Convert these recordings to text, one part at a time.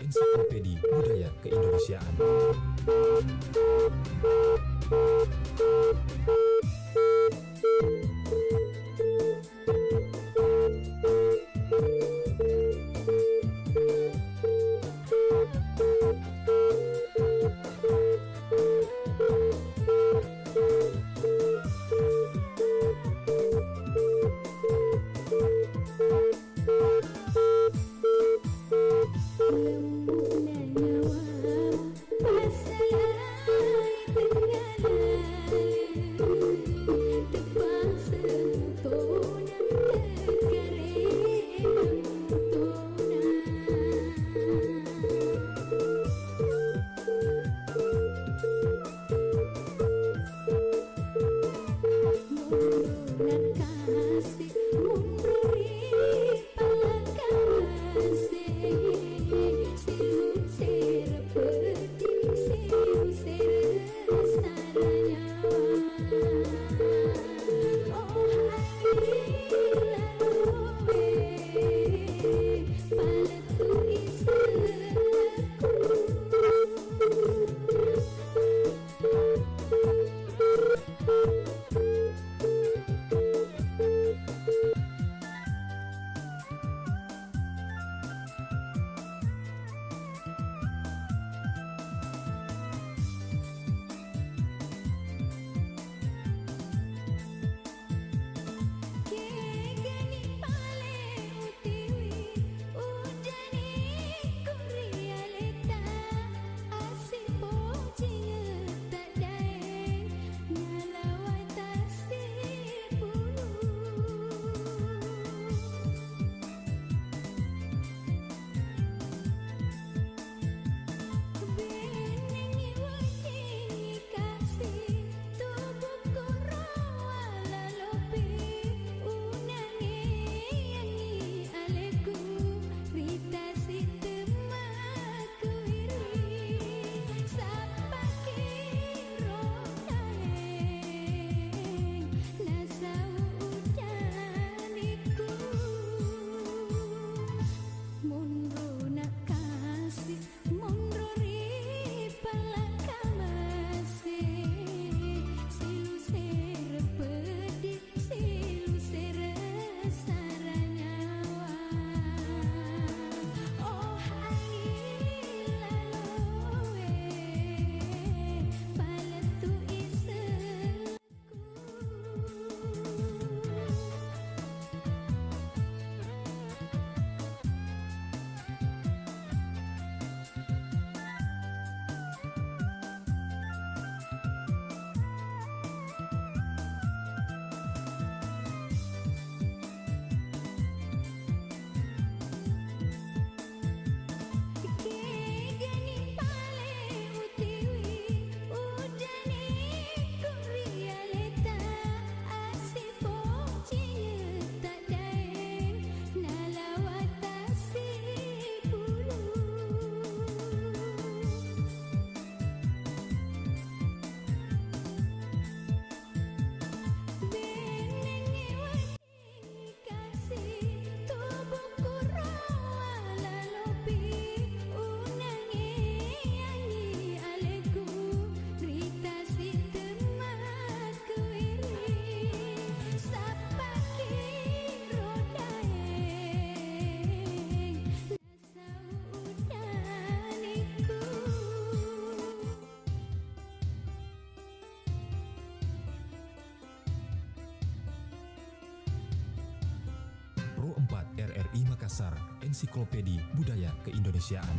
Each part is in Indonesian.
Ensiklopedia Budaya Keindonesiaan. Pro 4 RRI Makassar, Ensiklopedia Budaya Keindonesiaan.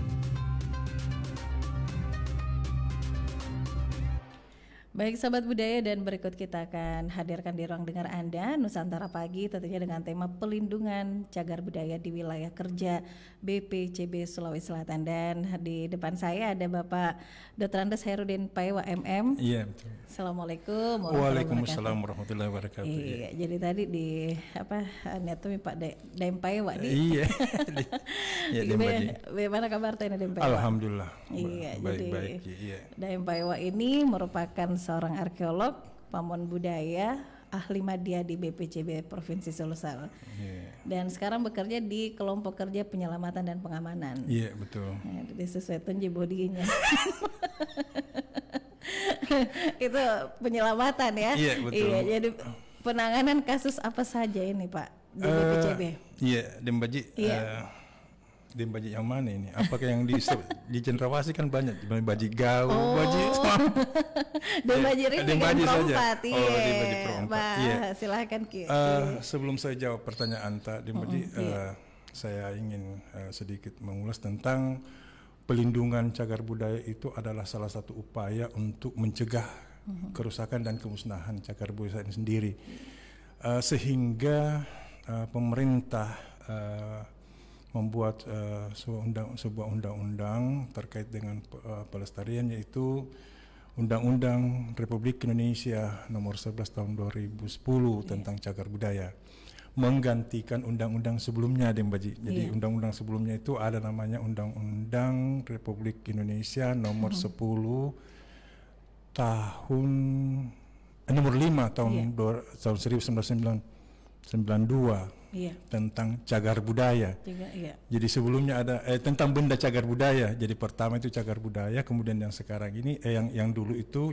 Baik sahabat budaya, dan berikut kita akan hadirkan di ruang dengar Anda Nusantara Pagi, tentunya dengan tema pelindungan cagar budaya di wilayah kerja BPCB Sulawesi Selatan. Dan di depan saya ada Bapak Dr. Andes Hairudin Paiwa MM. Iya, betul. Assalamualaikum. Waalaikumsalam warahmatullahi wabarakatuh. Iya, jadi tadi di anatomi Pak Daim Paiwa nih. Iya. Ya, bagaimana kabar Daim Paiwa? Alhamdulillah. Iya, baik. Iya. Daim Paiwa ini merupakan seorang arkeolog, pamon budaya, ahli media di BPCB Provinsi Sulsel. Dan sekarang bekerja di kelompok kerja penyelamatan dan pengamanan. Iya, betul. Nah, jadi sesuai tunji bodinya. Itu penyelamatan ya. Iya, betul. Iya, jadi penanganan kasus apa saja ini Pak di BPCB? Iya, Dembaji. Dembaji yang mana ini? Apakah yang di Cendrawasih kan banyak, Dembaji Gau, Baji Dembaji Ring Dembaji saja. Perompat. Oh, Dembaji Perompat. Iya. Silakan Ki. Sebelum saya jawab pertanyaan Tak Dembaji, saya ingin sedikit mengulas tentang pelindungan cagar budaya. Itu adalah salah satu upaya untuk mencegah kerusakan dan kemusnahan cagar budaya sendiri, sehingga pemerintah membuat sebuah undang-undang terkait dengan pelestarian, yaitu Undang-Undang Republik Indonesia Nomor 11 Tahun 2010 tentang cagar budaya, menggantikan undang-undang sebelumnya, Dembaji. Jadi undang-undang sebelumnya itu ada namanya Undang-Undang Republik Indonesia Nomor 10 tahun nomor 5 tahun 1992 tentang cagar budaya. Jadi sebelumnya ada tentang benda cagar budaya. Jadi pertama itu cagar budaya, kemudian yang sekarang ini yang dulu itu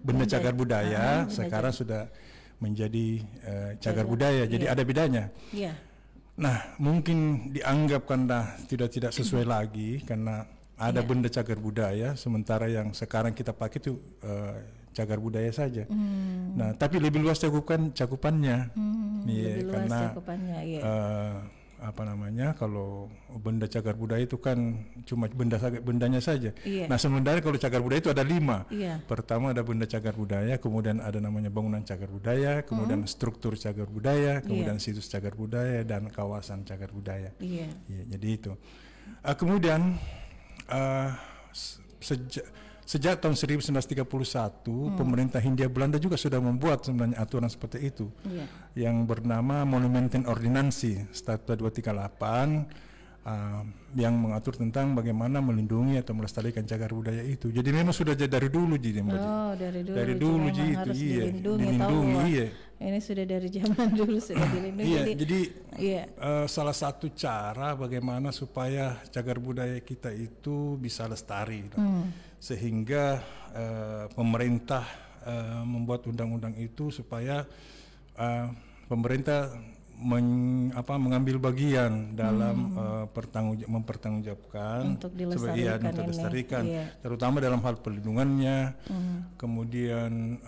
benda cagar budaya, sekarang sudah menjadi cagar budaya. Jadi ada bedanya. Nah, mungkin dianggap karena tidak sesuai lagi karena ada benda cagar budaya, sementara yang sekarang kita pakai itu cagar budaya saja. Nah, tapi lebih luas cakupannya. Lebih luas karena cakupannya, apa namanya, kalau benda cagar budaya itu kan cuma bendanya saja. Nah, sementara kalau cagar budaya itu ada 5. Pertama ada benda cagar budaya, kemudian ada namanya bangunan cagar budaya, kemudian struktur cagar budaya, kemudian situs cagar budaya dan kawasan cagar budaya. Jadi itu. Kemudian sejak tahun 1931 pemerintah Hindia Belanda juga sudah membuat sebenarnya aturan seperti itu, yang bernama Monumenten Ordinansi Statuta 238, yang mengatur tentang bagaimana melindungi atau melestarikan cagar budaya itu. Jadi memang sudah dari dulu dari dulu harus dilindungi. Ini sudah dari zaman dulu sudah dilindungi. Jadi salah satu cara bagaimana supaya cagar budaya kita itu bisa lestari, sehingga pemerintah membuat undang-undang itu supaya pemerintah mengambil bagian dalam mempertanggungjawabkan untuk dilestarikan, terutama dalam hal perlindungannya, kemudian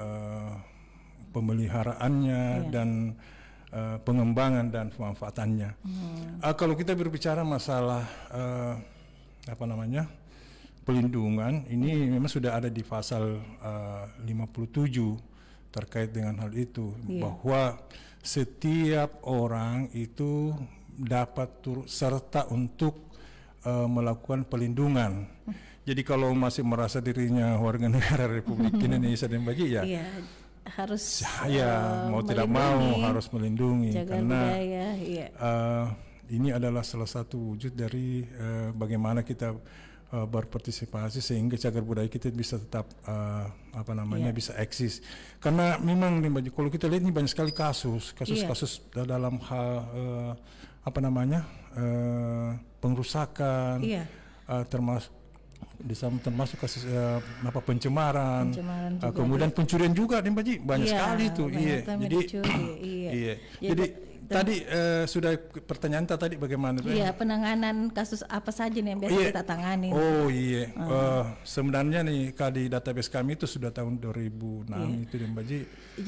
pemeliharaannya dan pengembangan dan pemanfaatannya. Kalau kita berbicara masalah pelindungan, ini memang sudah ada di pasal 57 terkait dengan hal itu, bahwa setiap orang itu dapat turut serta untuk melakukan pelindungan. Jadi kalau masih merasa dirinya warga negara Republik Indonesia dan bagi harus mau tidak mau harus melindungi, karena budaya, ini adalah salah satu wujud dari bagaimana kita berpartisipasi sehingga cagar budaya kita bisa tetap bisa eksis. Karena memang kalau kita lihat ini banyak sekali kasus dalam hal pengrusakan, termasuk kasus pencemaran kemudian pencurian juga, banyak sekali itu. Jadi tadi sudah pertanyaan tadi bagaimana? Penanganan kasus apa saja nih yang biasa kita tangani? Sebenarnya nih di database kami itu sudah tahun 2006 itu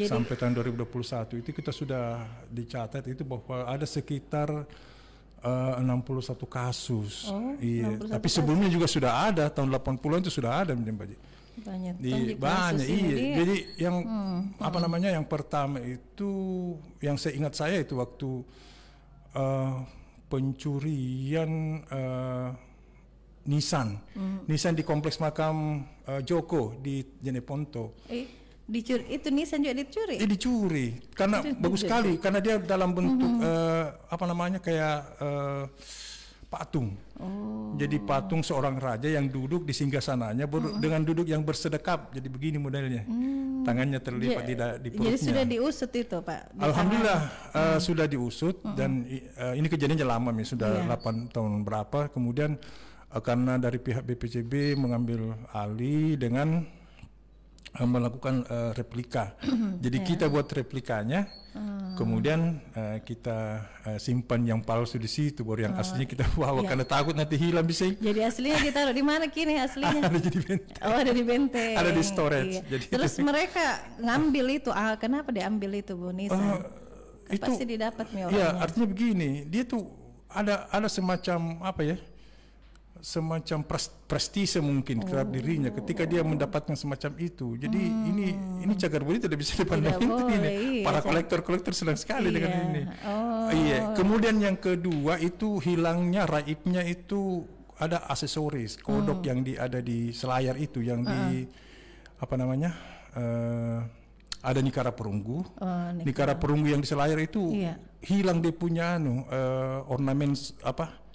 sampai tahun 2021 itu kita sudah dicatat itu bahwa ada sekitar 61 kasus. Tapi sebelumnya juga sudah ada, tahun 80-an itu sudah ada, banyak. Jadi yang yang pertama itu yang saya ingat itu waktu pencurian Nissan di kompleks makam Joko di Jeneponto. Itu Nissan juga dicuri? Dicuri karena bagus sekali, karena dia dalam bentuk kayak patung. Jadi patung seorang raja yang duduk di singgasananya dengan duduk yang bersedekap. Jadi begini modelnya. tangannya terlipat di perutnya. Jadi sudah diusut itu Pak? Alhamdulillah sudah diusut dan ini kejadiannya lama nih, sudah 8 tahun berapa. Kemudian karena dari pihak BPCB mengambil alih dengan melakukan replika. Jadi kita buat replikanya, kemudian kita simpan yang palsu di situ, baru yang aslinya kita bawa karena takut nanti hilang bisa. Jadi aslinya ditaruh di mana kini aslinya? Ada di benteng. Oh, ada di benteng. Ada di storage. Jadi terus mereka ngambil itu, kenapa diambil itu Bu Nisa? Itu pasti didapat nih orangnya. Iya, artinya begini, dia tuh ada semacam apa ya? Semacam prestise mungkin terhadap dirinya ketika dia mendapatkan semacam itu. Jadi ini cagar budaya tidak bisa dipandang ini. Para kolektor senang sekali dengan ini. Iya. Kemudian yang kedua itu hilangnya raibnya itu ada aksesoris kodok yang ada di selayar itu yang di apa namanya? Ada nikara perunggu. Nikara perunggu yang di selayar itu hilang dia punya ornamen apa?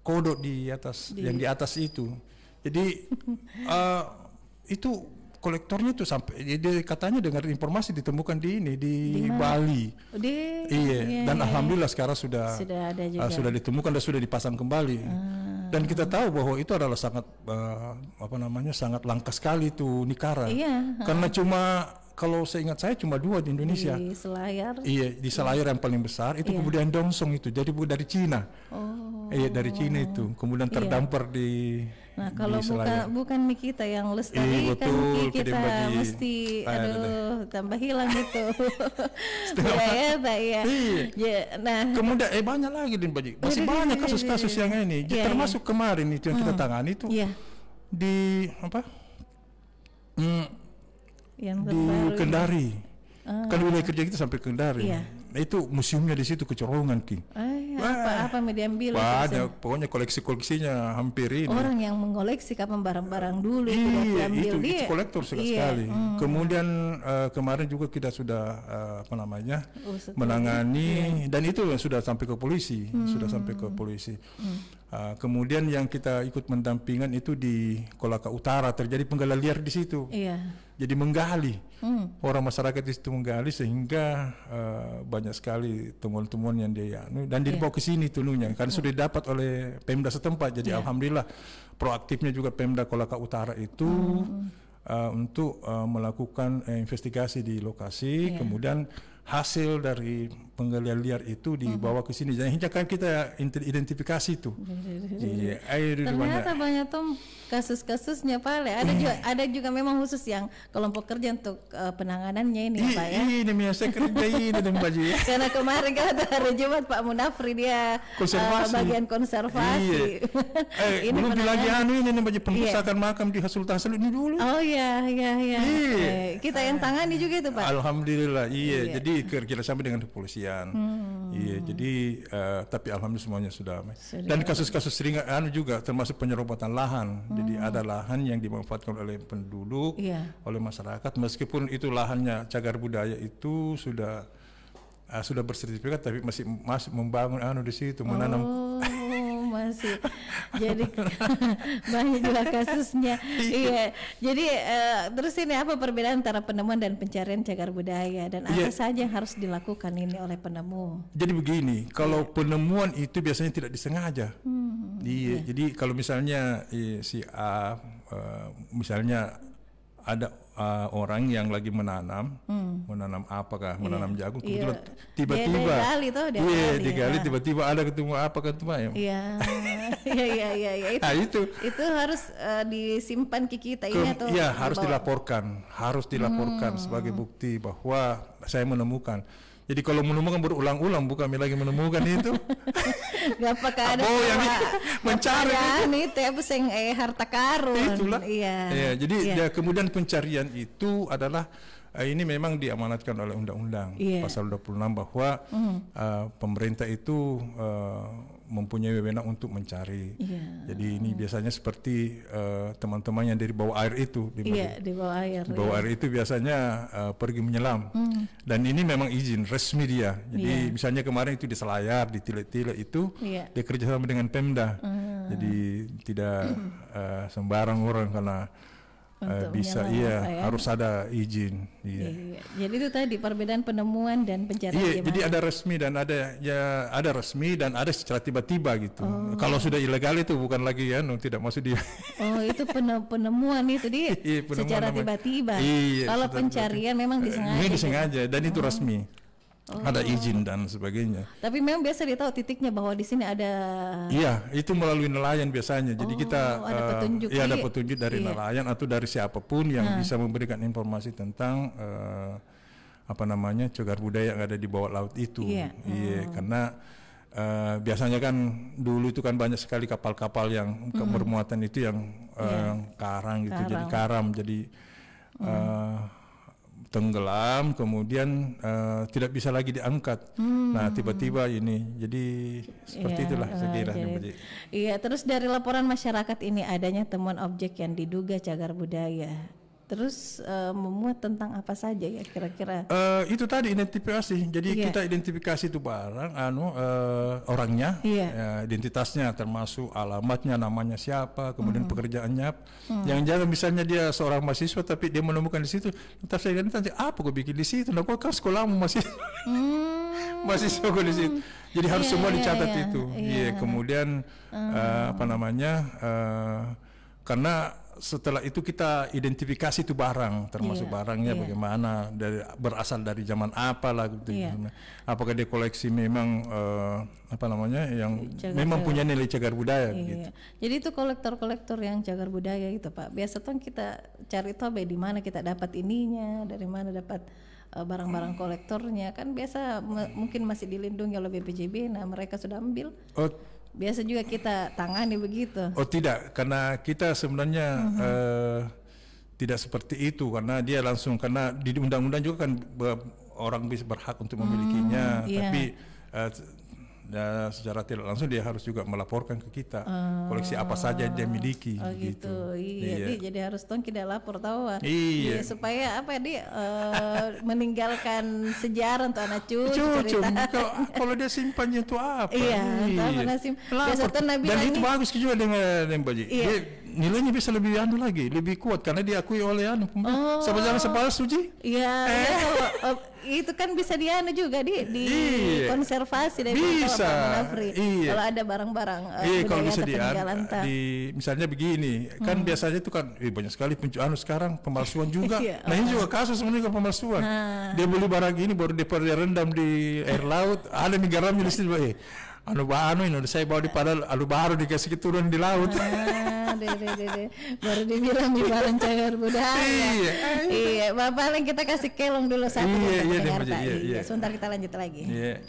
Kodok di atas yang di atas itu. Jadi itu kolektornya tuh sampai dia katanya dengar informasi ditemukan di Bali. Dan alhamdulillah sekarang sudah ada juga. Sudah ditemukan dan sudah dipasang kembali. Dan kita tahu bahwa itu adalah sangat sangat langka sekali itu nikara. Karena kalau saya ingat saya cuma 2 di Indonesia. Di Selayar. Iya, di Selayar yang paling besar itu kemudian Dongsong itu. Jadi dari Cina. Iya, dari Cina itu. Kemudian terdampar di kalau bukan kita yang lestarikan, kita mesti tambah hilang gitu. Kemudian banyak lagi Din Baji. Masih banyak kasus-kasus yang ini. Termasuk kemarin itu yang kita tangani itu di apa? Di Kendari. Kan wilayah kerja kita sampai Kendari. Nah itu museumnya di situ Kecorongan apa diambil? Banyak, pokoknya koleksi-koleksinya hampir ini. Orang yang mengoleksi kapan barang-barang dulu itu kolektor sekali. Kemudian kemarin juga kita sudah menangani dan itu sudah sampai ke polisi, kemudian yang kita ikut mendampingan itu di Kolaka Utara terjadi penggalian liar di situ. Jadi menggali, orang masyarakat di situ menggali sehingga banyak sekali temuan-temuan yang dia dan dibawa ke sini tununya karena sudah didapat oleh Pemda setempat. Jadi alhamdulillah proaktifnya juga Pemda Kolaka Utara itu untuk melakukan investigasi di lokasi, kemudian hasil dari penggalian liar itu dibawa ke sini. Jadi kan kita identifikasi itu. Ternyata banyak tuh kasus-kasusnya Pak. Ada juga memang khusus yang kelompok kerja untuk penanganannya ini Pak ya. Ini saya kerja ini dan baju. Karena kemarin kan hari Jumat Pak Munafri dia bagian konservasi. Belum lagi ini baju pembesakan makam di Sultan Salut ini dulu. Oh iya. Kita yang tangani juga itu Pak. Alhamdulillah Jadi kerjasama dengan kepolisian. Jadi tapi alhamdulillah semuanya sudah. Dan kasus-kasus ringan juga termasuk penyerobotan lahan. Jadi ada lahan yang dimanfaatkan oleh penduduk, oleh masyarakat, meskipun itu lahannya cagar budaya itu sudah bersertifikat, tapi masih membangun di situ, menanam. Masih jadi banyak juga kasusnya. Jadi terus ini apa perbedaan antara penemuan dan pencarian cagar budaya dan apa saja yang harus dilakukan ini oleh penemu? Jadi begini, kalau penemuan itu biasanya tidak disengaja. Jadi kalau misalnya si A misalnya ada orang yang lagi menanam apakah menanam jagung, kebetulan tiba-tiba digali tiba-tiba ada ketemu apa itu harus disimpan ke kita ini atau harus dilaporkan sebagai bukti bahwa saya menemukan. Jadi kalau menemukan berulang-ulang bukan lagi menemukan itu. Gak pakai ada yang mencari itu pusing harta karun. Itulah. Jadi kemudian pencarian itu adalah ini memang diamanatkan oleh undang-undang pasal 26 bahwa pemerintah itu mempunyai wewenang untuk mencari. Jadi ini biasanya seperti teman-teman yang dari bawah air itu di bawah air. Di bawah air itu biasanya pergi menyelam. Dan ini memang izin resmi dia. Jadi misalnya kemarin itu di Selayar, di Tile-Tile itu dia kerjasama dengan Pemda. Jadi tidak sembarang orang karena bisa harus ada izin. Iya. Jadi itu tadi perbedaan penemuan dan pencarian. Iya, jadi ada resmi dan ada resmi dan ada secara tiba-tiba gitu. Kalau sudah ilegal itu bukan lagi tidak masuk dia. Oh, itu penemuan itu dia secara tiba-tiba. Iya, kalau pencarian memang disengaja. Disengaja dan itu resmi. Ada izin dan sebagainya. Tapi memang biasa dia tahu titiknya bahwa di sini ada. Iya, itu melalui nelayan biasanya. Jadi kita ada petunjuk. Ada petunjuk dari nelayan atau dari siapapun yang bisa memberikan informasi tentang cagar budaya yang ada di bawah laut itu. Iya, karena biasanya kan dulu itu kan banyak sekali kapal-kapal yang bermuatan itu yang karang gitu, jadi karam, jadi tenggelam, kemudian tidak bisa lagi diangkat. Nah, tiba-tiba ini, jadi seperti itulah sekiranya. Iya, terus dari laporan masyarakat ini adanya temuan objek yang diduga cagar budaya. Terus memuat tentang apa saja ya kira-kira? Itu tadi identifikasi. Jadi kita identifikasi itu barang, orangnya, identitasnya, termasuk alamatnya, namanya siapa, kemudian pekerjaannya. Jangan-jangan misalnya dia seorang mahasiswa tapi dia menemukan di situ. Tetap saya nanti apa gue bikin di situ? Nah, kok kan sekolahmu masih mahasiswa gue di situ. Jadi harus semua dicatat itu. Kemudian karena setelah itu kita identifikasi itu barang, termasuk barangnya bagaimana, berasal dari zaman apa lah gitu. Apakah dia koleksi memang yang memang punya nilai cagar budaya gitu. Jadi itu kolektor-kolektor yang cagar budaya itu, Pak. Biasa tuh kita cari tahu di mana kita dapat ininya, dari mana dapat barang-barang kolektornya. Kan biasa mungkin masih dilindungi oleh BPJB, nah mereka sudah ambil. Biasa juga kita tangani begitu. Oh tidak, karena kita sebenarnya tidak seperti itu, karena dia langsung, karena di undang-undang juga kan orang bisa berhak untuk memilikinya, tapi secara tidak langsung dia harus juga melaporkan ke kita koleksi apa saja dia miliki. Gitu. Iya. Jadi harus tidak lapor tahu. Iya. Supaya dia meninggalkan sejarah untuk anak cucu. Kalau dia simpannya itu apa? Biasa dan itu bagus juga dengan Baji. Nilainya bisa lebih lebih kuat karena diakui oleh sama-sama sepalsu Ji. Iya. Itu kan bisa juga di konservasi dari bisa. Kalau ada barang-barang kalau bisa peninggalan misalnya begini, kan biasanya itu kan banyak sekali sekarang pemalsuan juga. Nah, ini juga kasus sebenarnya pemalsuan. Dia beli barang ini baru dia rendam di air laut, ada garamnya di situ. Ini saya bawa di padahal baru dikasih turun di laut. Baru dibilang di barang cagar budaya. Iya, Bapak kita kasih kelong dulu satu. Iya. Sebentar kita lanjut lagi. Iya.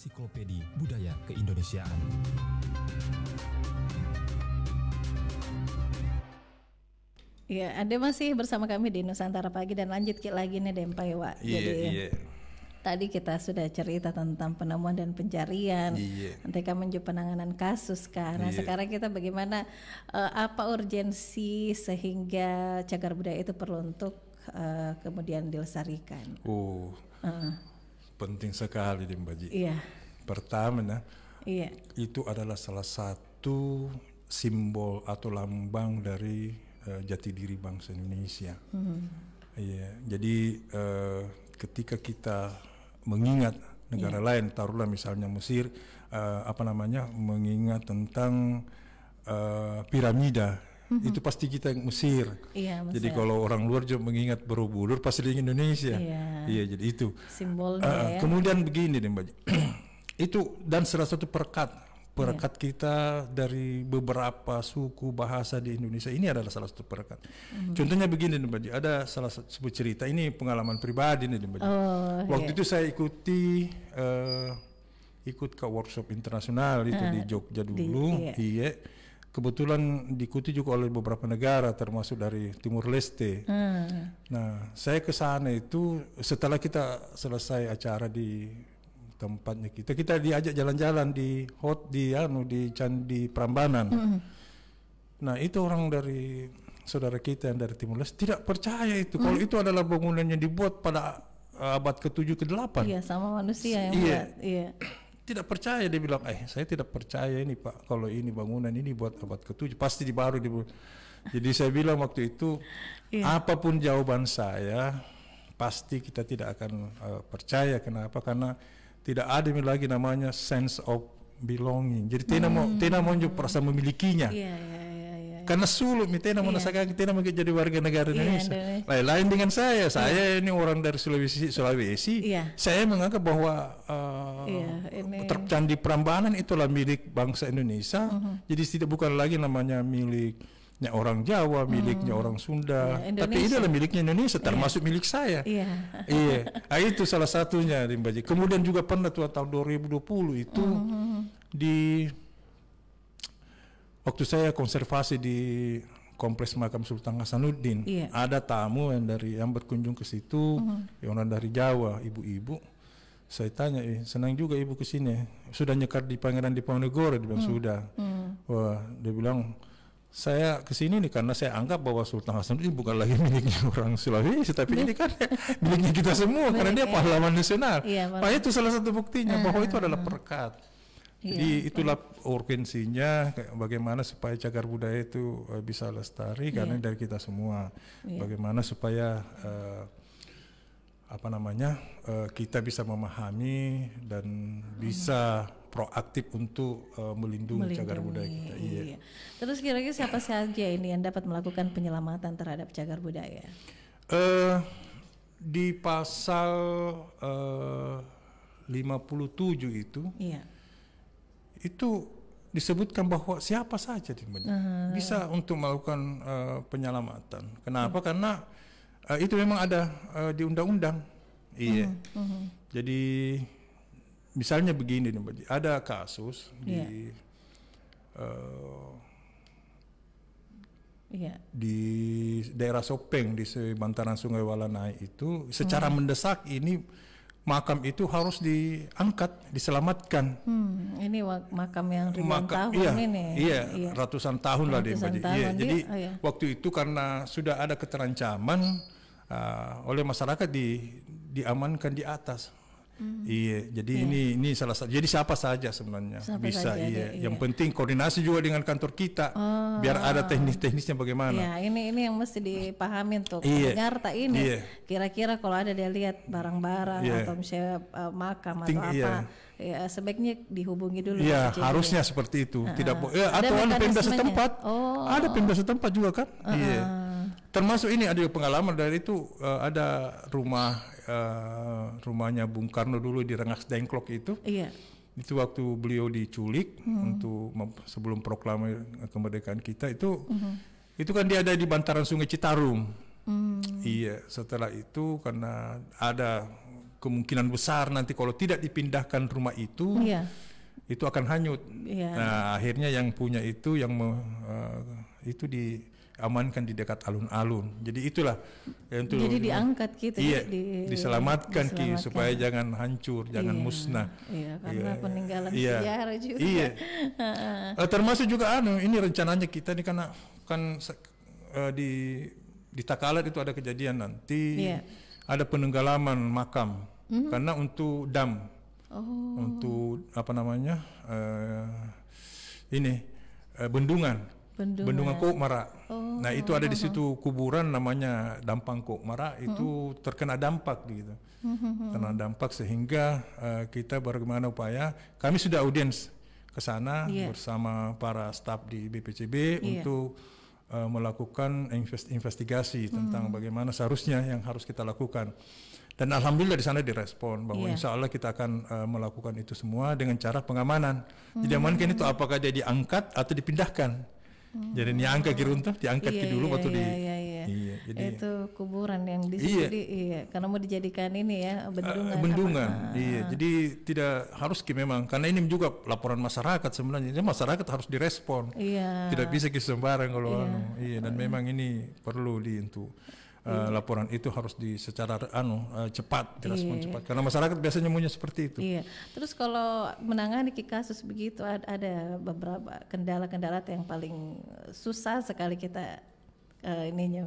Ensiklopedi Budaya Keindonesiaan. Ya, Anda masih bersama kami di Nusantara Pagi dan lanjut lagi nih Dempai Wak. Jadi tadi kita sudah cerita tentang penemuan dan pencarian, ketika menuju penanganan kasus kan. Nah, sekarang kita bagaimana apa urgensi sehingga cagar budaya itu perlu untuk kemudian dilestarikan. Penting sekali Mbak Ji. Iya. Pertama itu adalah salah satu simbol atau lambang dari jati diri bangsa Indonesia. Jadi ketika kita mengingat negara lain, taruhlah misalnya Mesir, mengingat tentang piramida, itu pasti kita Mesir. Jadi kalau orang luar juga mengingat Borobudur pasti di Indonesia. Jadi itu simbolnya. Kemudian begini deh Mbak, itu dan salah satu perekat kita dari beberapa suku bahasa di Indonesia, ini adalah salah satu perekat. Contohnya begini nih Mbak, ada salah satu sebuah cerita, ini pengalaman pribadi nih Mbak. Waktu itu saya ikut ke workshop internasional itu di Jogja dulu. Kebetulan diikuti juga oleh beberapa negara termasuk dari Timur Leste. Nah, saya ke sana itu setelah kita selesai acara di tempatnya kita diajak jalan-jalan di Candi Prambanan. Nah, itu orang dari saudara kita yang dari Timur Leste tidak percaya itu kalau itu adalah bangunan yang dibuat pada abad ke-7 ke-8. Iya, sama manusia yang buat. Tidak percaya, dia bilang, saya tidak percaya ini Pak, kalau ini bangunan ini buat abad ke-7 pasti baru dibuat. Jadi saya bilang waktu itu apapun jawaban saya pasti kita tidak akan percaya. Kenapa? Karena tidak ada lagi namanya sense of belonging. Jadi tidak mau perasa memilikinya. Karena sulit tidak mau tidak mau jadi warga negara Indonesia. Lain dengan saya ini orang dari Sulawesi. Saya menganggap bahwa Candi Prambanan itulah milik bangsa Indonesia. Jadi bukan lagi namanya miliknya orang Jawa, miliknya orang Sunda, tapi ini adalah miliknya Indonesia, termasuk milik saya. Itu salah satunya, Mbak. Kemudian juga pernah tahun 2020 itu waktu saya konservasi di Kompleks Makam Sultan Hasanuddin, ada tamu yang berkunjung ke situ, yang orang dari Jawa, ibu-ibu. Saya tanya, senang juga ibu ke sini. Sudah nyekar di Pangeran Diponegoro? Dia bilang sudah. Wah, dia bilang, saya kesini nih karena saya anggap bahwa Sultan Hasanuddin bukan lagi miliknya orang Sulawesi, tapi ini kan miliknya kita semua karena dia pahlawan nasional. Nah, itu salah satu buktinya bahwa itu adalah perekat. Jadi itulah urgensinya bagaimana supaya cagar budaya itu bisa lestari karena dari kita semua. Bagaimana supaya kita bisa memahami dan bisa proaktif untuk melindungi cagar budaya kita. Terus kira-kira siapa saja ini yang dapat melakukan penyelamatan terhadap cagar budaya? Di pasal 57 itu disebutkan bahwa siapa saja bisa untuk melakukan penyelamatan. Kenapa? Karena itu memang ada di undang-undang. Jadi misalnya begini, ada kasus di daerah Sopeng di bantaran Sungai Walanai itu secara mendesak ini makam itu harus diangkat, diselamatkan. Ini makam yang ribuan tahun ini. Ratusan tahun lah dia. Jadi waktu itu karena sudah ada keterancaman oleh masyarakat diamankan di atas. Jadi ini salah satu. Jadi siapa saja sebenarnya bisa. Yang penting koordinasi juga dengan kantor kita, biar ada teknis-teknisnya bagaimana. Ini yang mesti dipahami untuk pendengar ini. Kira-kira kalau ada dia lihat barang-barang atau misalnya makam atau apa, sebaiknya dihubungi dulu. Harusnya seperti itu. Tidak atau ada pemda setempat. Ada pemda setempat juga kan. Termasuk ini ada pengalaman dari itu, ada rumahnya Bung Karno dulu di Rengas Dengklok itu. Itu waktu beliau diculik untuk sebelum proklamasi kemerdekaan kita itu kan dia ada di bantaran Sungai Citarum. Setelah itu karena ada kemungkinan besar nanti kalau tidak dipindahkan rumah itu, itu akan hanyut. Nah, akhirnya yang punya itu itu diamankan di dekat alun-alun. Jadi itulah untuk jadi diangkat gitu, diselamatkan supaya jangan hancur, jangan musnah. Karena peninggalan sejarah juga. Termasuk juga ini rencananya kita nih karena kan di Takalat itu ada kejadian nanti ada penenggelaman makam karena untuk dam, untuk apa namanya bendungan Kokmara. Nah itu ada di situ kuburan namanya Dampang Kokmara, itu terkena dampak gitu, kena dampak sehingga kita bagaimana upaya, kami sudah audiens ke sana bersama para staf di BPCB untuk melakukan investigasi tentang bagaimana seharusnya yang harus kita lakukan. Dan alhamdulillah di sana direspon bahwa insya Allah kita akan melakukan itu semua dengan cara pengamanan. Jadi amankan itu apakah dia diangkat atau dipindahkan. Jadi diangkat diangkat dulu waktu jadi itu kuburan yang di situ karena mau dijadikan ini bendungan. Jadi tidak harus memang karena ini juga laporan masyarakat sebenarnya. Jadi masyarakat harus direspon. Tidak bisa sembarang kalau dan memang ini perlu untuk laporan itu harus secara cepat, direspon cepat karena masyarakat biasanya maunya seperti itu. Terus kalau menangani kasus begitu ada beberapa kendala-kendala yang paling susah sekali kita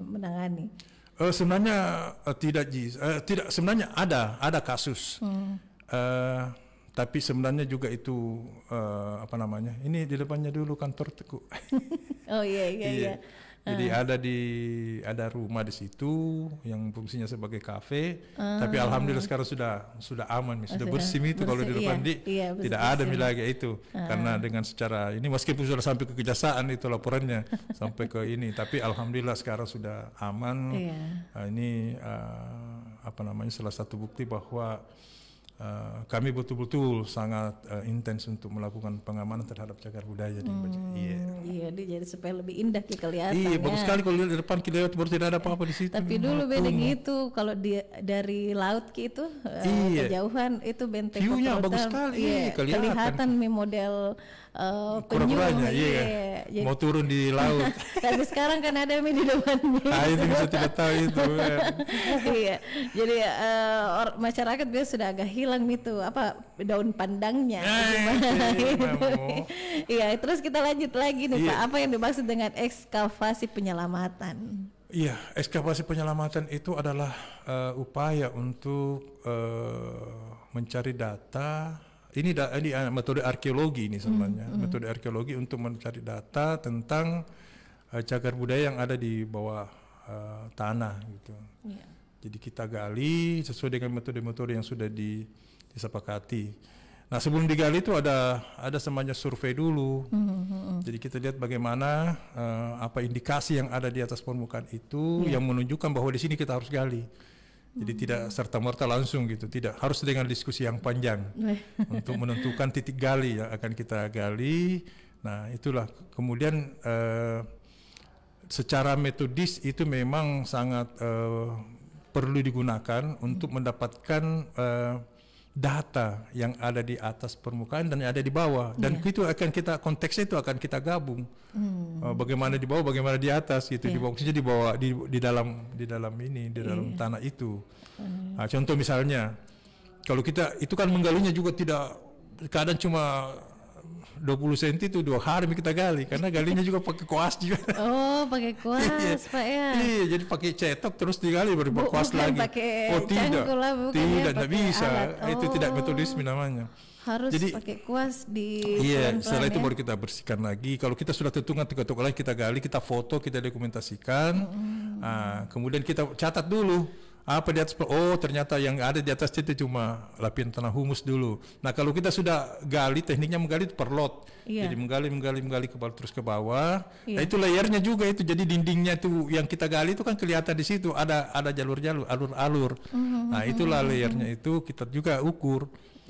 menangani. Sebenarnya tidak sebenarnya ada kasus. Tapi sebenarnya juga itu ini di depannya dulu kantor Teguh. Iya. Jadi ada rumah di situ yang fungsinya sebagai kafe, tapi alhamdulillah sekarang sudah aman, sudah bersih itu kalau di depan tidak ada lagi itu, karena dengan secara ini meskipun sudah sampai ke kejaksaan itu laporannya sampai ke ini, tapi alhamdulillah sekarang sudah aman. Ini salah satu bukti bahwa kami betul-betul sangat intens untuk melakukan pengamanan terhadap cagar budaya di Baja. Jadi supaya lebih indah kelihatan. Bagus sekali kalau di depan kita lewat baru tidak ada apa-apa di situ. Tapi dulu beda gitu, kalau dari laut gitu kejauhan itu benteng. View-nya bagus sekali, kelihatan model penyu. Mau turun di laut. Tapi sekarang kan ada di depannya. Itu bisa tidak tahu itu. Jadi masyarakat biasa sudah agak hilang itu daun pandangnya. Terus kita lanjut lagi nih Pak, apa yang dimaksud dengan ekskavasi penyelamatan? Ekskavasi penyelamatan itu adalah upaya untuk mencari data. Ini metode arkeologi ini sebenarnya, metode arkeologi untuk mencari data tentang cagar budaya yang ada di bawah tanah gitu. Jadi kita gali sesuai dengan metode-metode yang sudah disepakati. Nah sebelum digali itu ada semacam survei dulu. Jadi kita lihat bagaimana apa indikasi yang ada di atas permukaan itu yang menunjukkan bahwa di sini kita harus gali. Jadi tidak serta-merta langsung gitu, tidak, harus dengan diskusi yang panjang untuk menentukan titik gali yang akan kita gali. Nah itulah kemudian secara metodis itu memang sangat perlu digunakan untuk mendapatkan data yang ada di atas permukaan dan yang ada di bawah, dan itu akan kita konteksnya itu akan kita gabung bagaimana di bawah, bagaimana di atas gitu. Di bawah di bawah di dalam tanah itu. Nah, contoh misalnya kalau kita itu kan menggalinya juga tidak kadang cuma 20 cm itu 2 hari kita gali karena galinya juga pakai koas juga. Oh, pakai koas Pak ya. Iya, jadi pakai cetok terus digali baru pakai koas lagi. Tidak bisa. Itu tidak metodisme namanya. Harus pakai kuas di setelah itu baru kita bersihkan lagi. Kalau kita sudah tentukan tegak-tegak lagi, kita gali, kita foto, kita dokumentasikan. Kemudian kita catat dulu apa di atas. Oh, ternyata yang ada di atas itu cuma lapisan tanah humus dulu. Nah, kalau kita sudah gali, tekniknya menggali itu per lot. Jadi menggali terus ke bawah. Nah, itu layernya juga itu. Jadi dindingnya itu yang kita gali itu kan kelihatan di situ ada jalur-jalur, alur-alur. Nah, itulah layernya itu kita juga ukur.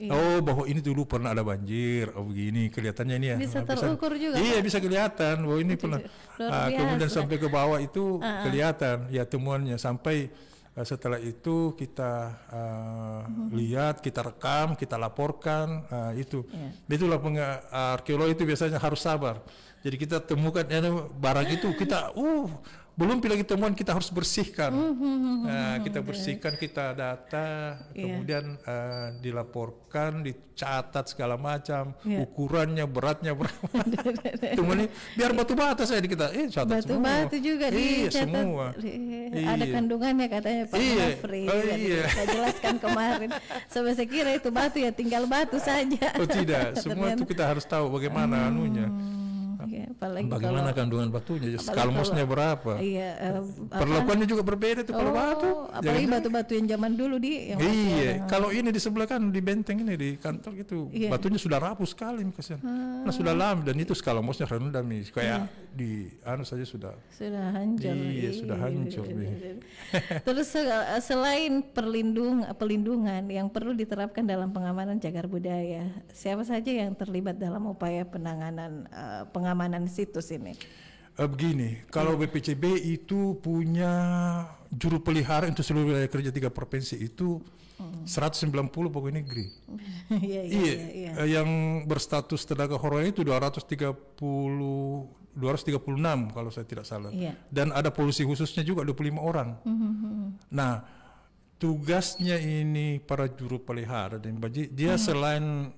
Oh, bahwa ini dulu pernah ada banjir. Oh, begini kelihatannya ini ya. Bisa terukur juga. Iya, bisa kelihatan bahwa ini pernah. Kemudian sampai ke bawah itu kelihatan ya temuannya sampai Setelah itu kita lihat, kita rekam, kita laporkan, itu. Itulah arkeolog itu biasanya harus sabar. Jadi kita temukan barang itu, kita belum lagi temuan, kita harus bersihkan. Kita bersihkan, kita data, kemudian dilaporkan, dicatat segala macam, ukurannya, beratnya berapa. Temuan ini biar batu bata saya kita catat batu semua. Batu juga dicatat. Semua. Ada kandungannya katanya Pak Nofri. Saya jelaskan kemarin. Sampai saya kira itu batu ya tinggal batu saja. Oh tidak, semua itu kita harus tahu bagaimana anunya. Bagaimana kandungan batunya, skalmosnya berapa? Iya, perlakuannya juga berbeda tuh kalau batu. Apalagi batu-batu yang zaman dulu kalau ini di sebelah kan di benteng ini di kantor itu batunya sudah rapuh sekali kasihan. Nah sudah lama dan itu skalmosnya rendah kayak di saja sudah hancur. Iya, sudah hancur. Terus selain pelindungan yang perlu diterapkan dalam pengamanan cagar budaya, siapa saja yang terlibat dalam upaya pengamanan situs ini? Begini, kalau BPCB itu punya juru pelihara untuk seluruh wilayah kerja 3 provinsi itu 190 pegawai negeri. Iya. Yang berstatus tenaga honorer itu 236 kalau saya tidak salah. Dan ada polisi khususnya juga 25 orang. Nah, tugasnya ini para juru pelihara dan dia selain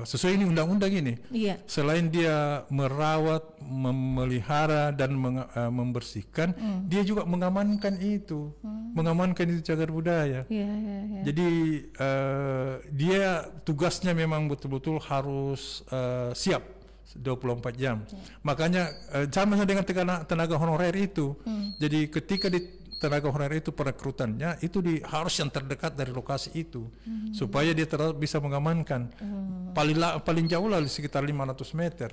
sesuai ini undang-undang ini, selain dia merawat, memelihara dan membersihkan, dia juga mengamankan itu, cagar budaya. Jadi dia tugasnya memang betul-betul harus siap 24 jam. Makanya sama dengan tenaga honorer itu. Jadi ketika tenaga honorer itu perekrutannya itu harus yang terdekat dari lokasi itu supaya dia bisa mengamankan paling jauh lah sekitar 500 meter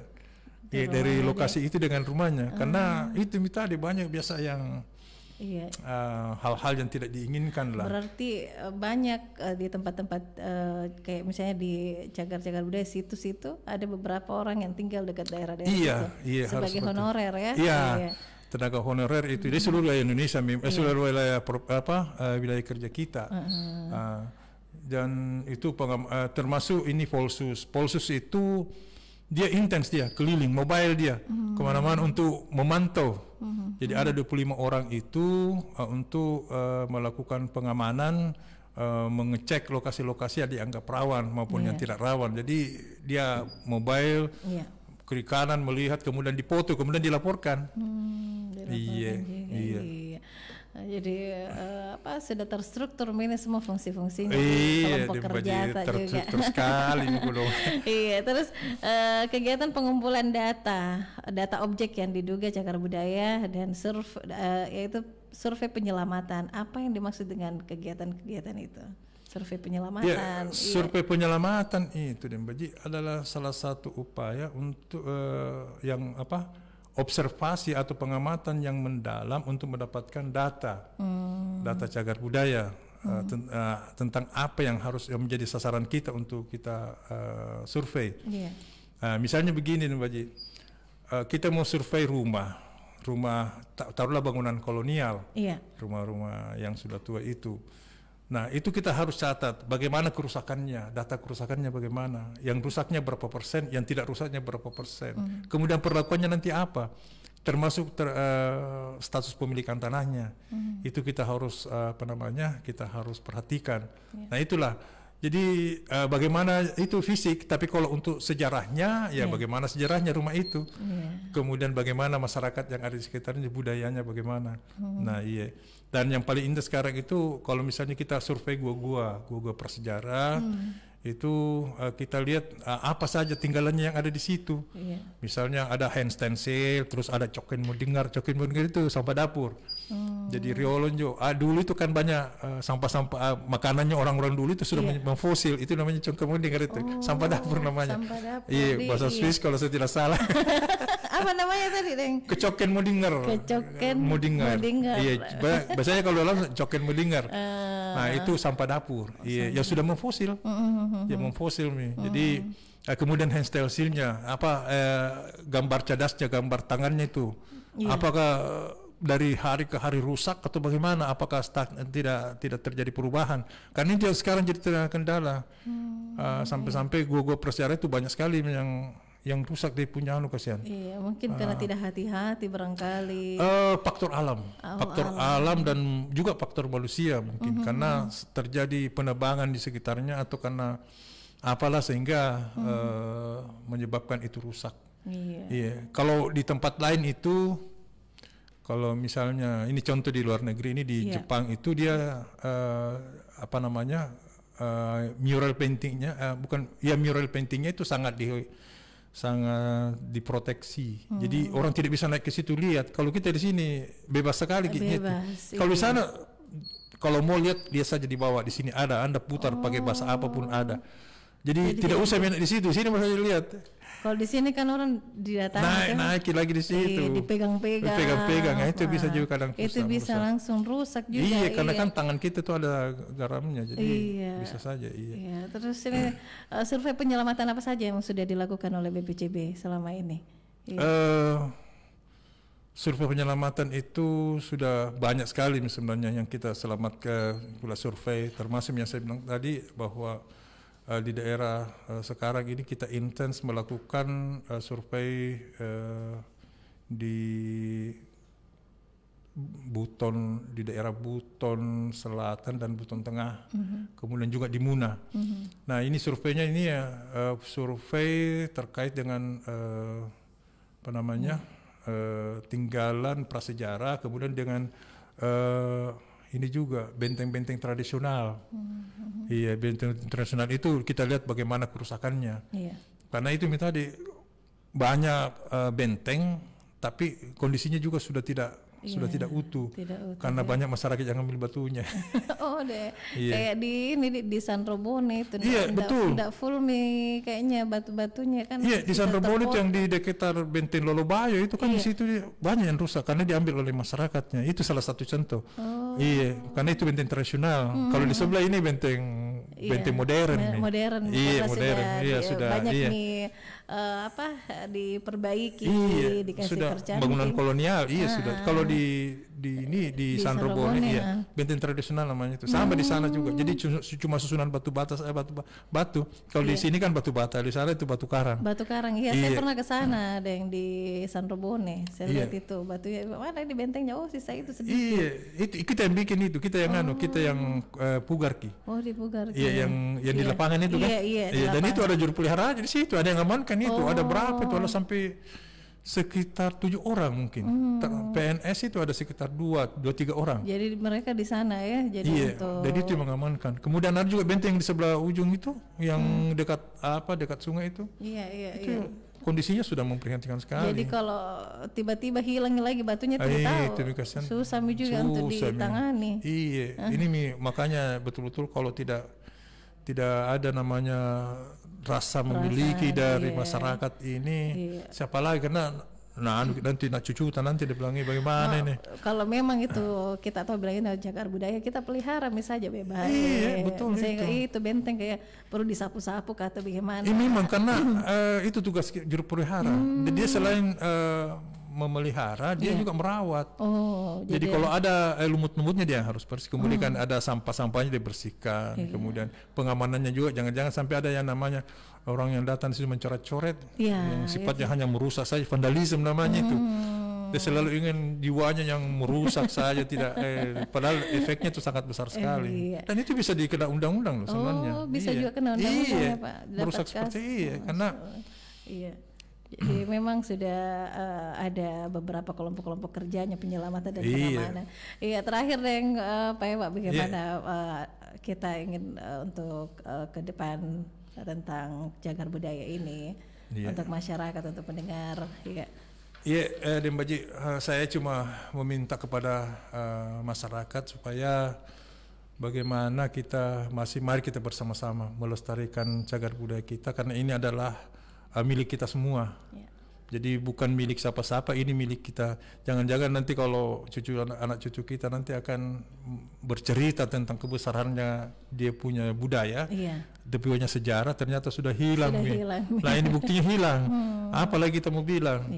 dari lokasi itu dengan rumahnya karena itu tadi banyak biasa yang hal-hal yang tidak diinginkan lah. Berarti banyak di tempat-tempat kayak misalnya di cagar-cagar budaya situs itu ada beberapa orang yang tinggal dekat daerah-daerah itu sebagai honorer ya. Tenaga honorer itu di seluruh wilayah Indonesia, seluruh wilayah wilayah kerja kita, dan itu termasuk ini Polsus. Polsus itu dia intens, dia keliling mobile dia kemana-mana untuk memantau. Jadi ada 25 orang itu untuk melakukan pengamanan, mengecek lokasi-lokasi yang dianggap rawan maupun yang tidak rawan. Jadi dia mobile. Kiri kanan melihat, kemudian dipoto, kemudian dilaporkan. Iya. Jadi sudah terstruktur ini semua fungsi-fungsinya. Kelompok kerja terstruktur sekali nih terus kegiatan pengumpulan data objek yang diduga cagar budaya dan yaitu survei penyelamatan. Apa yang dimaksud dengan kegiatan-kegiatan itu? Survei penyelamatan. Survei penyelamatan itu adalah salah satu upaya untuk observasi atau pengamatan yang mendalam untuk mendapatkan data cagar budaya tentang apa yang harus menjadi sasaran kita untuk kita survei. Misalnya begini Mbak Ji, kita mau survei rumah taruhlah bangunan kolonial, rumah-rumah yang sudah tua itu. Nah itu kita harus catat bagaimana kerusakannya, data kerusakannya bagaimana, yang rusaknya berapa persen, yang tidak rusaknya berapa persen, kemudian perlakuannya nanti apa, termasuk status pemilikan tanahnya, itu kita harus kita harus perhatikan. Nah itulah, jadi bagaimana itu fisik, tapi kalau untuk sejarahnya bagaimana sejarahnya rumah itu, kemudian bagaimana masyarakat yang ada di sekitarnya, budayanya bagaimana. Nah dan yang paling indah sekarang itu kalau misalnya kita survei gua prasejarah, itu kita lihat apa saja tinggalannya yang ada di situ. Misalnya ada hand stencil, terus ada coken modingar itu sampah dapur. Jadi riolonjo. Dulu itu kan banyak sampah-sampah makanannya orang-orang dulu itu sudah memfosil, itu namanya coken modingar itu. Sampah dapur namanya. Iya, bahasa Swiss kalau saya tidak salah. Apa namanya tadi, Deng? Kecoken modingar. Modingar. Iya, biasanya kalau dalam coken modingar. Nah, itu sampah dapur. Iya, yang sudah memfosil. Ya memfosil nih. Jadi kemudian hand stencilnya gambar cadasnya, gambar tangannya itu apakah dari hari ke hari rusak atau bagaimana? Apakah tidak terjadi perubahan? Karena ini sekarang jadi kendala. Sampai-sampai gua persejarah itu banyak sekali yang rusak dia punya kasihan. Iya, mungkin karena tidak hati-hati barangkali. Faktor alam dan juga faktor manusia mungkin karena terjadi penebangan di sekitarnya atau karena apalah sehingga menyebabkan itu rusak. Iya. Kalau di tempat lain itu, kalau misalnya ini contoh di luar negeri, ini di Jepang itu dia mural paintingnya mural paintingnya itu sangat diproteksi. Jadi orang tidak bisa naik ke situ lihat. Kalau kita di sini bebas sekali gitu. Kalau di sana kalau mau lihat dia saja dibawa, di sini ada, Anda putar pakai bahasa apapun ada. Jadi tidak usah main di situ, sini masih lihat. Kalau di sini kan orang didatangi naik lagi di situ. Dipegang-pegang. Nah, itu bisa juga kadang itu bisa rusak. Langsung rusak juga. Iya, karena kan tangan kita tuh ada garamnya, jadi bisa saja. Iya. Terus ini survei penyelamatan apa saja yang sudah dilakukan oleh BPCB selama ini? Survei penyelamatan itu sudah banyak sekali sebenarnya yang kita selamatkan pula survei, termasuk yang saya bilang tadi bahwa di daerah sekarang ini kita intens melakukan survei di Buton, di daerah Buton Selatan dan Buton Tengah, kemudian juga di Muna. Nah ini surveinya ini survei terkait dengan tinggalan prasejarah, kemudian dengan ini juga benteng-benteng tradisional. Iya, benteng tradisional itu kita lihat bagaimana kerusakannya. Karena itu tadi banyak benteng, tapi kondisinya juga sudah tidak utuh. Karena banyak masyarakat yang ambil batunya. Kayak di Sanrobone itu. Iya, betul. Tidak full nih kayaknya batu-batunya kan. Iya, di Sanrobone itu yang di dekat benteng Lolobayo itu kan di situ banyak yang rusak karena diambil oleh masyarakatnya. Itu salah satu contoh. Iya, karena itu benteng tradisional. Kalau di sebelah ini benteng modern. Modern. Iya, modern. Iya, sudah. Banyak nih diperbaiki, dikasih sudah percantik. Bangunan kolonial. Iya, sudah. Kalau di Sanrobone benteng tradisional namanya itu. Sama di sana juga. Jadi cuma susunan batu bata, batu. Kalau di sini kan batu bata, di sana itu batu karang. Batu karang. Iya, saya pernah ke sana ada yang di Sanrobone. Saya lihat itu batunya mana di bentengnya. Oh, sisa itu sedikit. Iya, itu kita yang bikin itu. Kita yang kita yang Pugarki. Oh, di Pugarki. Iya, yang di lapangan itu kan. Iya, dan itu ada juru pelihara di situ, ada yang amankan itu. Ada berapa itu? Ada sampai sekitar 7 orang mungkin. PNS itu ada sekitar 2-3 orang. Jadi mereka di sana ya. Jadi jadi itu yang mengamankan. Kemudian ada juga benteng di sebelah ujung itu yang dekat sungai itu. Itu kondisinya sudah memprihatinkan sekali. Jadi kalau tiba-tiba hilang lagi batunya susah juga untuk ditangani. Iya, ini makanya betul-betul kalau tidak ada namanya rasa memiliki dari masyarakat ini, siapa lagi karena nanti cucutan nanti dibilangi bagaimana ini. Kalau memang itu kita tahu bilangin cagar budaya, kita pelihara misalnya bebas. Iya, betul itu benteng kayak perlu disapu-sapu atau bagaimana. Ini memang karena itu tugas juru pelihara. Dia selain memelihara, dia juga merawat. Jadi kalau ada lumut-lumutnya dia harus bersih. Kemudian kan ada sampah-sampahnya dibersihkan. Kemudian pengamanannya juga jangan sampai ada yang namanya orang yang datang di situ mencoret-coret, yang sifatnya hanya merusak saja, vandalisme namanya itu. Dia selalu ingin jiwanya yang merusak saja, tidak. Padahal efeknya itu sangat besar sekali. Dan itu bisa dikena undang-undang loh sebenarnya. Bisa juga kena undang-undang ya Pak. Merusak seperti karena. Jadi memang sudah ada beberapa kelompok-kelompok kerjanya penyelamatan dan pengamanan. Iya, terakhir yang Pak bagaimana kita ingin untuk ke depan tentang cagar budaya ini untuk masyarakat, untuk pendengar. Iya, Dembaji, saya cuma meminta kepada masyarakat supaya bagaimana mari kita bersama-sama melestarikan cagar budaya kita karena ini adalah milik kita semua. Jadi bukan milik siapa-siapa, ini milik kita. Jangan-jangan nanti kalau anak cucu kita nanti akan bercerita tentang kebesarannya dia punya budaya, dia punya sejarah, ternyata sudah hilang. Nah ini buktinya hilang. Apalagi kita mau bilang?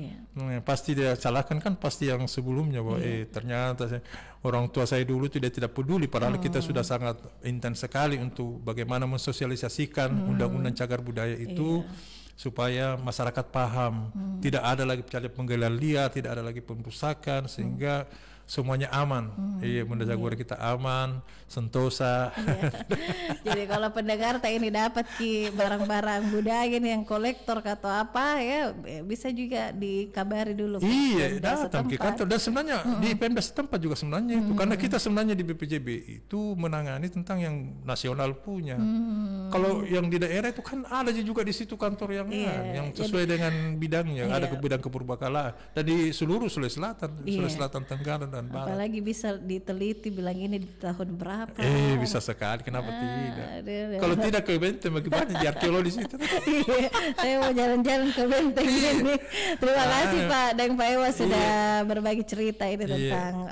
Pasti dia salahkan kan pasti yang sebelumnya bahwa ternyata orang tua saya dulu tidak peduli, padahal kita sudah sangat intens sekali untuk bagaimana mensosialisasikan undang-undang cagar budaya itu. Supaya masyarakat paham, tidak ada lagi penggalian liar, tidak ada lagi pembusakan, sehingga semuanya aman. Bunda Jaguar kita aman, sentosa. Jadi kalau pendengar ini dapat barang-barang budaya ini yang kolektor atau apa ya, bisa juga dikabari dulu. Iya, datang ke kantor. Dan sebenarnya di Pemda setempat juga sebenarnya itu, karena kita sebenarnya di BPJB itu menangani tentang yang nasional punya. Kalau yang di daerah itu kan ada juga di situ kantor yang sesuai dengan bidangnya. Ada bidang kepurbakalaan dan di seluruh Sulawesi Selatan, Sulawesi Selatan Tenggara dan Barat. Apalagi bisa diteliti bilang ini di tahun berapa. Bisa sekali, kenapa tidak? Kalau tidak ke Benteng bagaimana di arkeologis itu? Saya mau jalan-jalan ke Benteng ini. Terima kasih Pak dan Pak Ewa sudah berbagi cerita ini tentang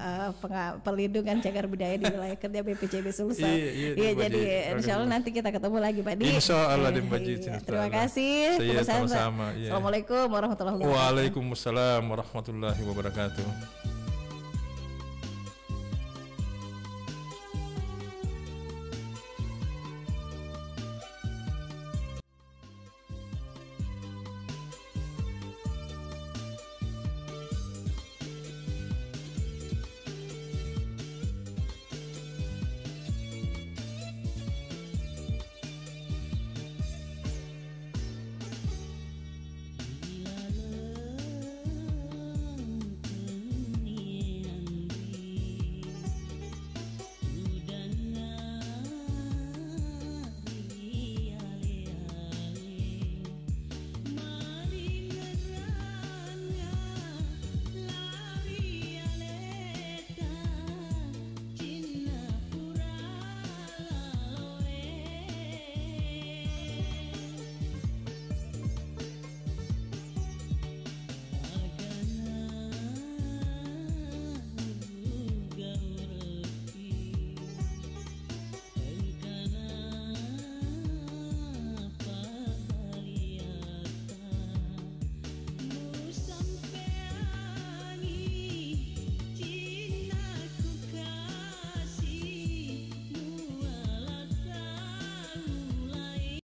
pelindungan cagar budaya di wilayah kerja BPJB Sulsel. Jadi insya Allah nanti kita ketemu lagi Pak Di. Insya Allah terima kasih. Sama-sama. Assalamualaikum warahmatullahi wabarakatuh. Waalaikumsalam warahmatullahi wabarakatuh.